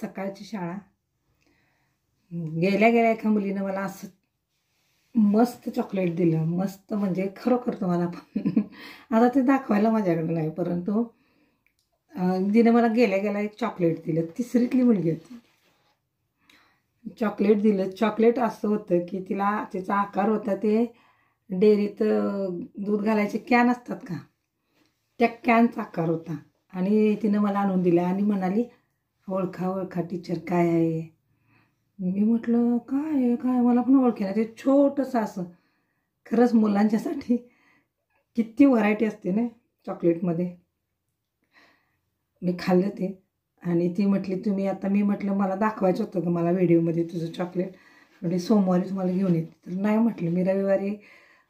सकाळची शाळा. गेल्या गेल्या एका मुलीनं मला असं मस्त चॉकलेट दिलं, मस्त म्हणजे खरोखर तुम्हाला पण आता ते दाखवायला माझ्याकडे नाही, परंतु तिने मला गेल्या गेल्या एक चॉकलेट दिलं. तिसरीतली मुलगी होती. चॉकलेट दिलं. चॉकलेट असं होतं की तिचा आकार होता ते डेअरीत दूध घालायचे कॅन असतात का, त्या कॅनचा आकार होता. आणि तिनं मला आणून दिला आणि म्हणाली, ओळखा टीचर काय आहे. मी म्हटलं काय काय, मला पण ओळखेना. ते छोटंसं असं. खरंच मुलांच्यासाठी किती व्हरायटी असते ना चॉकलेटमध्ये. मी खाल्लं ते आणि ती म्हटली तुम्ही आता, मी म्हटलं मला दाखवायचं होतं का मला व्हिडिओमध्ये तुझं चॉकलेट, म्हणजे सोमवारी तुम्हाला घेऊन येते. तर नाही म्हटलं, मी रविवारी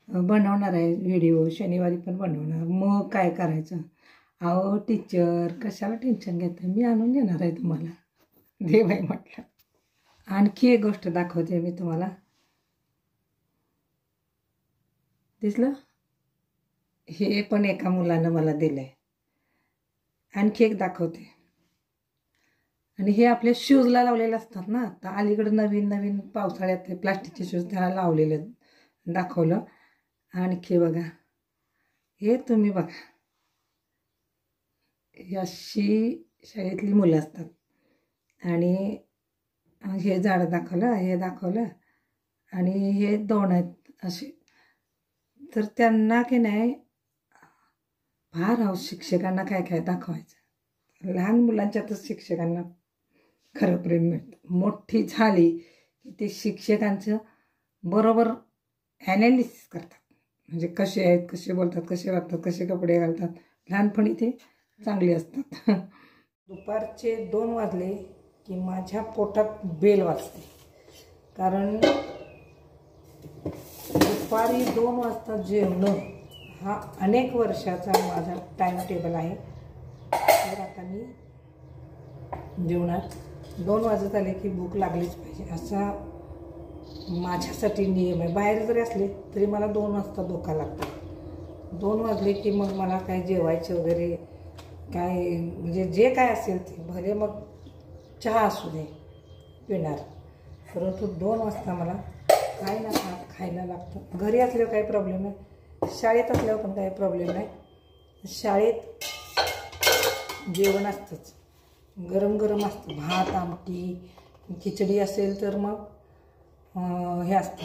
बनवणार आहे व्हिडिओ, शनिवारी पण बनवणार, मग काय करायचं. अहो टीचर कशाला टेन्शन घेते, मी आणून देणार आहे तुम्हाला. दे बाई म्हटलं. आणखी एक गोष्ट दाखवते मी तुम्हाला. दिसलं, हे पण एका मुलानं मला दिलं आहे. आणखी एक दाखवते. आणि हे आपले शूजला लावलेले असतात ना, आता अलीकडे नवीन नवीन पावसाळ्यात प्लास्टिकचे शूज त्याला लावलेले दाखवलं. आणखी बघा, हे तुम्ही बघा, ही अशी शाळेतली मुलं असतात. आणि हे झाडं दाखवलं, हे दाखवलं, आणि हे दोन आहेत असे. तर त्यांना की नाही फार हवं शिक्षकांना काय काय दाखवायचं. लहान मुलांच्यातच शिक्षकांना खरं प्रेम मिळतं. मोठी झाली की ते शिक्षकांचं बरोबर ॲनालिसिस करतात, म्हणजे कसे आहेत, कसे बोलतात, कसे वागतात, कसे कपडे घालतात. लहानपणी ते चांगले असतात. दुपारचे 2 वाजले की माझ्या पोटात बेल वाजते, कारण दुपारी 2 वाजता जेवणं हा अनेक वर्षाचा माझा टाईम टेबल आहे. तर आता मी जेवणार. 2 वाजत आले की भूक लागलीच पाहिजे असा माझ्यासाठी नियम आहे. बाहेर जरी असले तरी मला 2 वाजता भूका लागतात. 2 वाजले की मग मला काय जेवायचे वगैरे काय, म्हणजे जे काय असेल ते भले मग चहा असू दे पिणार, परंतु 2 वाजता मला काही ना खायला लागतं. घरी असल्यावर काही प्रॉब्लेम नाही, शाळेत असल्यावर पण काही प्रॉब्लेम नाही. शाळेत जेवण असतंच, गरम गरम असतं. भात, आमटी, खिचडी असेल तर मग हे असतं,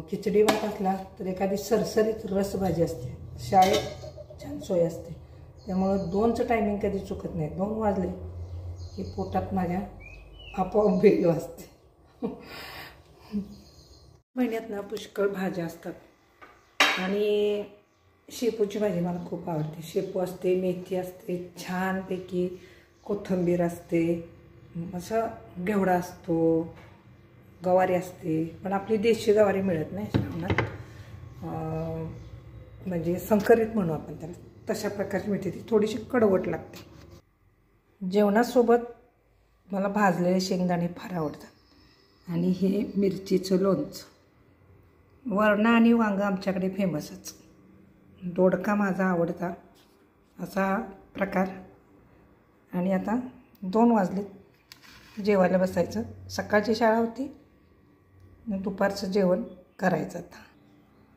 खिचडी भात असला तर एखादी सरसरीत रसभाजी असते. शाळेत छान सोय असते. त्यामुळं 2चं टायमिंग कधी चुकत नाही. 2 वाजले की पोटात माझ्या आपोआप बेल वाजते. महिन्यात ना पुष्कळ भाज्या असतात. आणि शेपूची भाजी मला खूप आवडते. शेपू असते, मेथी असते, छानपैकी कोथिंबीर असते, असं घेवडा असतो, गवारी असते. पण आपली देशी गवारी मिळत नाही श्रावणात, म्हणजे संकरित म्हणू आपण त्याला, तशा प्रकारची मिळते. ती थोडीशी कडवट लागते. जेवणासोबत मला भाजलेले शेंगदाणे फार आवडतात. आणि हे मिरचीचं लोणचं. वरणं आणि वांगं आमच्याकडे फेमसच. दोडका माझा आवडता असा प्रकार. आणि आता 2 वाजले, जेवायला बसायचं. सकाळची शाळा होती, दुपारचं जेवण करायचं. आता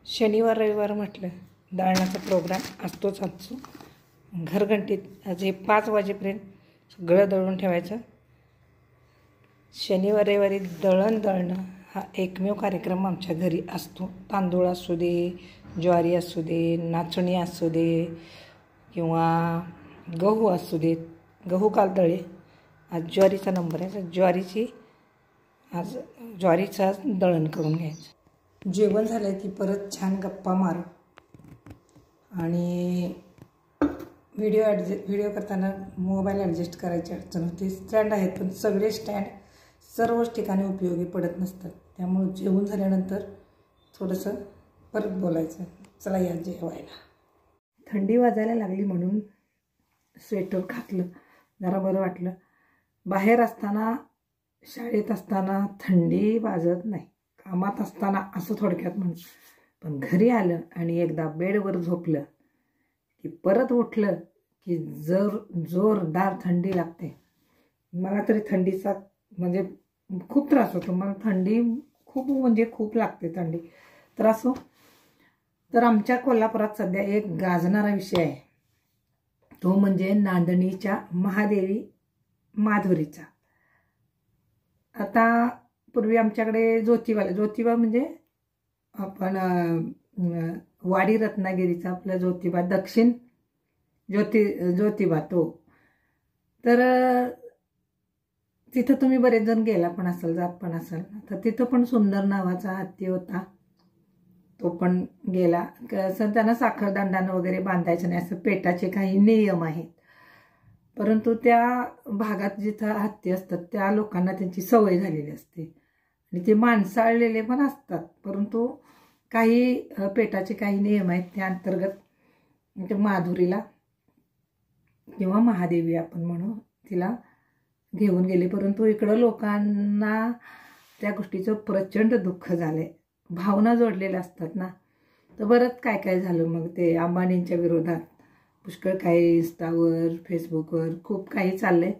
शनिवार रविवार म्हटलं दळणाचा प्रोग्राम असतोच आमचं. घरघंटीत आज हे 5 वाजेपर्यंत सगळं दळून ठेवायचं. शनिवार रविवारी दळणं हा एकमेव कार्यक्रम आमच्या घरी असतो. तांदूळ असू दे, ज्वारी असू दे, नाचणी असू दे, किंवा गहू असू देत. गहू काल दळे, आज ज्वारीचा नंबर आहे. आज ज्वारीचा दळण करून घ्यायचं. जेवण झालं की परत छान गप्पा मार. आणि व्हिडिओ करताना मोबाईल ॲडजस्ट करायची अडचण होते. स्टँड आहेत, पण सगळे स्टँड सर्वच ठिकाणी उपयोगी पडत नसतात. त्यामुळं जेवण झाल्यानंतर थोडंसं परत बोलायचं, चला या जेवायला. थंडी वाजायला लागली म्हणून स्वेटर घातलं, जरा बरं वाटलं. बाहेर असताना, शाळेत असताना थंडी वाजत नाही, कामात असताना असं थोडक्यात म्हणून. पण घरी आलं आणि एकदा बेडवर झोपलं की परत उठलं की जोरदार थंडी लागते. मला तरी थंडीचा म्हणजे खूप त्रास होतो. मला थंडी खूप म्हणजे खूप लागते थंडी. तर असो, तर आमच्या कोल्हापुरात सध्या एक गाजणारा विषय आहे, तो म्हणजे नांदणीच्या महादेवी माधुरीचा. आता पूर्वी आमच्याकडे ज्योतिबा म्हणजे आपण वाडी रत्नागिरीचा आपला ज्योतिबा, दक्षिण ज्योतिबा तो. तर तिथं तुम्ही बरेच जण गेला पण असाल, जात पण असाल. तर तिथं पण सुंदर नावाचा हत्ती होता, तो पण गेला. कसं त्यांना साखरदांडानं वगैरे बांधायचं नाही, असं पेटाचे काही नियम आहेत. परंतु त्या भागात जिथं हत्ती असतात त्या लोकांना त्यांची सवय झालेली असते आणि ते माणसाळलेले पण असतात. परंतु काही पेटाचे काही नियम आहेत, त्या अंतर्गत माधुरीला किंवा महादेवी आपण म्हणू तिला घेऊन गेले. परंतु इकडं लोकांना त्या गोष्टीचं प्रचंड दुःख झालंय, भावना जोडलेल्या असतात ना. तर बरंच काय काय झालं मग. ते अंबानींच्या विरोधात पुष्कळ काही इंस्टावर फेसबुकवर खूप काही चाललंय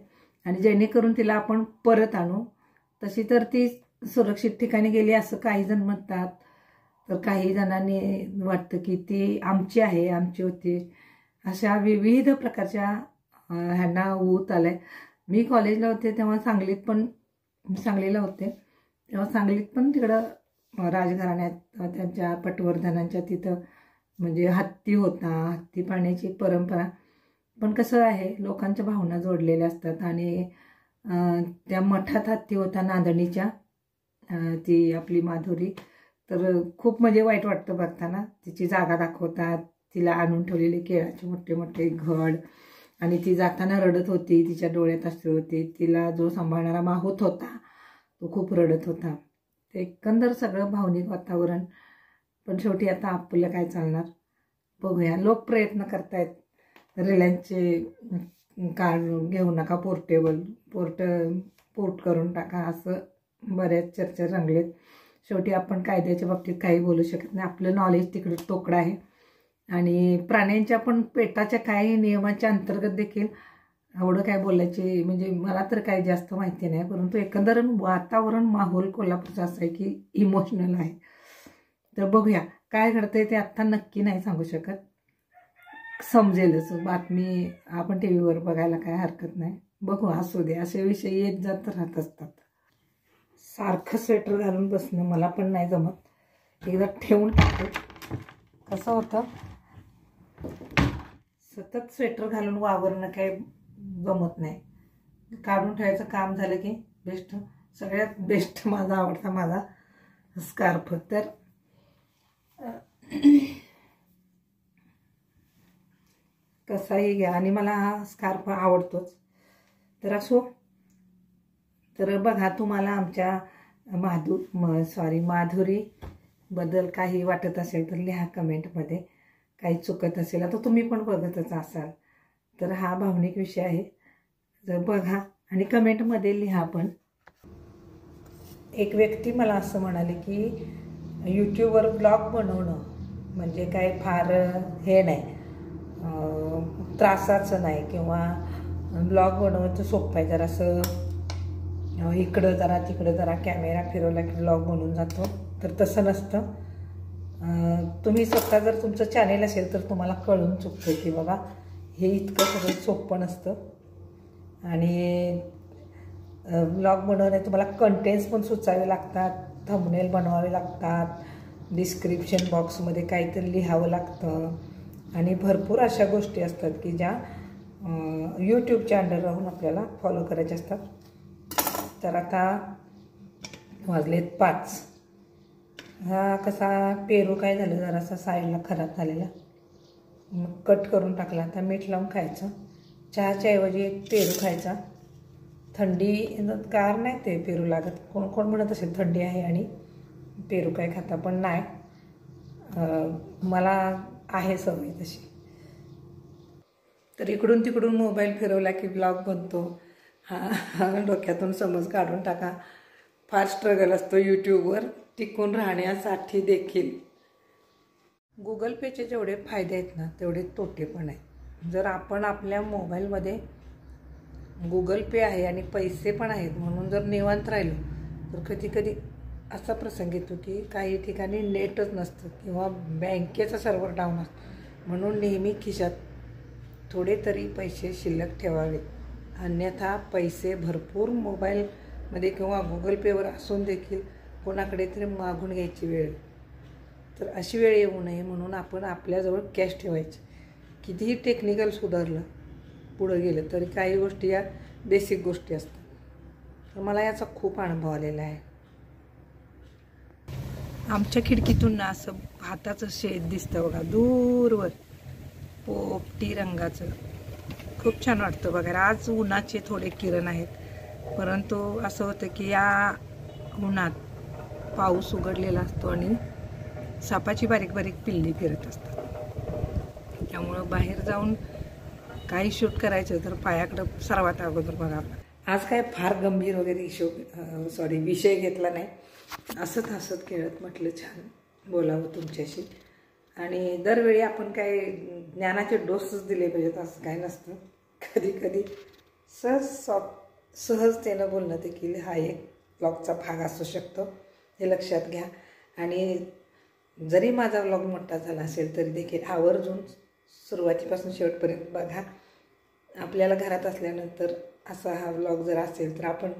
आणि जेणेकरून तिला आपण परत आणू. तशी तर ती सुरक्षित ठिकाणी गेली असं काही जण म्हणतात, तर काही जणांनी वाटतं की ती आमची आहे, आमची होती. अशा विविध प्रकारच्या ह्यांना ऊत आलाय. मी कॉलेजला होते तेव्हा सांगलीला होते तेव्हा सांगलीत पण तिकडं राजघराण्यात त्यांच्या पटवर्धनांच्या तिथं म्हणजे हत्ती होता, हत्ती पाळण्याची परंपरा. पण कसं आहे, लोकांच्या भावना जोडलेल्या असतात आणि त्या मठात हत्ती होता नांदणीच्या, ती आपली माधुरी. तर खूप म्हणजे वाईट वाटतं बघताना. तिची जागा दाखवतात, तिला आणून ठेवलेले केळाचे मोठे मोठे घड आणि ती जाताना रडत होती, तिच्या डोळ्यात अश्रू होते. तिला जो सांभाळणारा माहूत होता तो खूप रडत होता. ते एकंदर सगळं भावनिक वातावरण. पण शेवटी आता आपलं काय चालणार, बघूया. लोक प्रयत्न करतायत, रिलायन्सचे कार्ड घेऊ नका, पोर्ट करून टाका, असं बऱ्याच चर्चा रंगलेत. शेवटी आपण कायद्याच्या बाबतीत काही बोलू शकत नाही. आपलं नॉलेज तिकडे तोकडं आहे आणि प्राण्यांच्या पण पेटाच्या काही नियमाच्या अंतर्गत देखील एवढं काय बोलायचे म्हणजे मला तर काही जास्त माहिती नाही. परंतु एकंदर वातावरण माहोल कोल्हापूरचं असं आहे की इमोशनल आहे. तर बघूया काय घडतंय ते. आत्ता नक्की नाही सांगू शकत, समजेलच. बातमी आपण टी व्हीवर बघायला काय हरकत नाही. बघू, असू दे. असे विषय येत जात राहत असतात. सारखं स्वेटर घालून बसणं मला पण नाही जमत. एकदा ठेवून टाकतो. कसं होतं, सतत स्वेटर घालून वावरणं काही जमत नाही. काढून ठेवायचं काम झालं की बेस्ट. सगळ्यात बेस्ट माझा आवडता माझा स्कार्फ. तर कसाही घ्या आणि मला हा स्कार्फ आवडतोच. तर असो, तर बघा, तुम्हाला आमच्या माधुरी बद्दल काही वाटत असेल तर लिहा कमेंटमध्ये. काही चुकत असेल, आता तुम्ही पण बघतच असाल तर हा भावनिक विषय आहे. तर बघा आणि कमेंटमध्ये लिहा. पण एक व्यक्ती मला असं म्हणाले की यूट्यूबवर ब्लॉग बनवणं म्हणजे काय फार हे नाही, त्रासाचं नाही, किंवा ब्लॉग बनवायचं सोपं आहे. जरासं इकडं जरा तिकडं जरा कॅमेरा फिरवला की ब्लॉग बनवून जातो. तर तसं नसतं. तुम्ही स्वतः जर तुमचं चॅनेल असेल तर तुम्हाला कळून चुकतं की बाबा हे इतकं सगळं सोपं नसतं. आणि ब्लॉग बनवण्यात तुम्हाला कंटेंट्स पण सुचावे लागतात, थंबनेल बनवावे लागतात, डिस्क्रिप्शन बॉक्समध्ये काहीतरी लिहावं लागतं आणि भरपूर अशा गोष्टी असतात की ज्या यूट्यूबच्या अंडर राहून आपल्याला फॉलो करायच्या असतात. तर आता वाजलेत 5. हा कसा पेरू काय झालं, जरासा साईडला खराब झालेला, मग कट करून टाकला. आता मीठ लावून खायचं. चहाच्या ऐवजी एक पेरू खायचा. थंडी गार नाही ते पेरू लागत. कोण कोण म्हणत असेल थंडी आहे आणि पेरू काय खाता, पण नाही, मला आहे सवय तशी. तर इकडून तिकडून मोबाईल फिरवला की ब्लॉग बनतो. हा डोक्यातून समज काढून टाका. फार स्ट्रगल असतो यूट्यूबवर टिकून राहण्यासाठी देखील. गुगल पेचे जेवढे फायदे आहेत ना तेवढे तोटे पण आहेत. जर आपण आपल्या मोबाईलमध्ये गुगल पे आहे आणि पैसे पण आहेत म्हणून जर निवांत राहिलो तर कधी कधी असा प्रसंग येतो की काही ठिकाणी नेटच नसतं किंवा बँकेचा सर्व्हर डाऊन असतो. म्हणून नेहमी खिशात थोडे तरी पैसे शिल्लक ठेवावे. अन्यथा पैसे भरपूर मोबाईलमध्ये किंवा गुगल पेवर असून देखील कोणाकडे तरी मागून घ्यायची वेळ. तर अशी वेळ येऊ नये म्हणून आपण आपल्याजवळ कॅश ठेवायची. कितीही टेक्निकल सुधारलं पुढं गेलं तरी काही गोष्टी या बेसिक गोष्टी असतात. तर मला याचा खूप अनुभव आलेला आहे. आमच्या खिडकीतून ना असं भाताचं शेत दिसतं बघा दूरवर, पोपटी रंगाचं. खूप छान वाटतं बघा. आज उन्हाचे थोडे किरण आहेत, परंतु असं होतं की या उन्हात पाऊस उघडलेला असतो आणि सापाची बारीक बारीक पिल्ली फिरत असतात. त्यामुळं बाहेर जाऊन काही शूट करायचं तर पायाकडं सर्वात अगोदर बघा. आज काय फार गंभीर वगैरे विषय घेतला नाही. असंच हसत खेळत म्हटलं छान बोलावं तुमच्याशी. आणि दरवेळी आपण काय ज्ञानाचे डोसच दिले पाहिजेत असं काय नसतं. कधी कधी सहजतेनं बोलणं देखील हा एक व्लॉगचा भाग असू शकतो, हे लक्षात घ्या. आणि जरी माझा व्लॉग मोठा झाला असेल तरी देखील आवर्जून सुरुवातीपासून शेवटपर्यंत बघा. आपल्याला घरात असल्यानंतर असा हा व्लॉग जर असेल तर आपण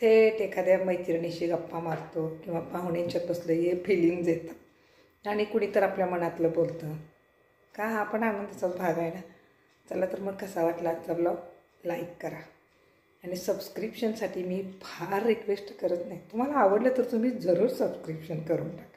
थेट एखाद्या मैत्रिणीशी गप्पा मारतो किंवा पाहुण्यांच्यात बसलं हे फिलिंग्ज येतं आणि कुणी तर आपल्या मनातलं बोलतं का, हा पण आनंदाचाच भाग आहे ना. चला तर मग कसा वाटला आजचा व्लॉग, लाईक करा आणि सबस्क्रिप्शनसाठी मी फार रिक्वेस्ट करत नाही. तुम्हाला आवडलं तर तुम्ही जरूर सबस्क्रिप्शन करून टाका.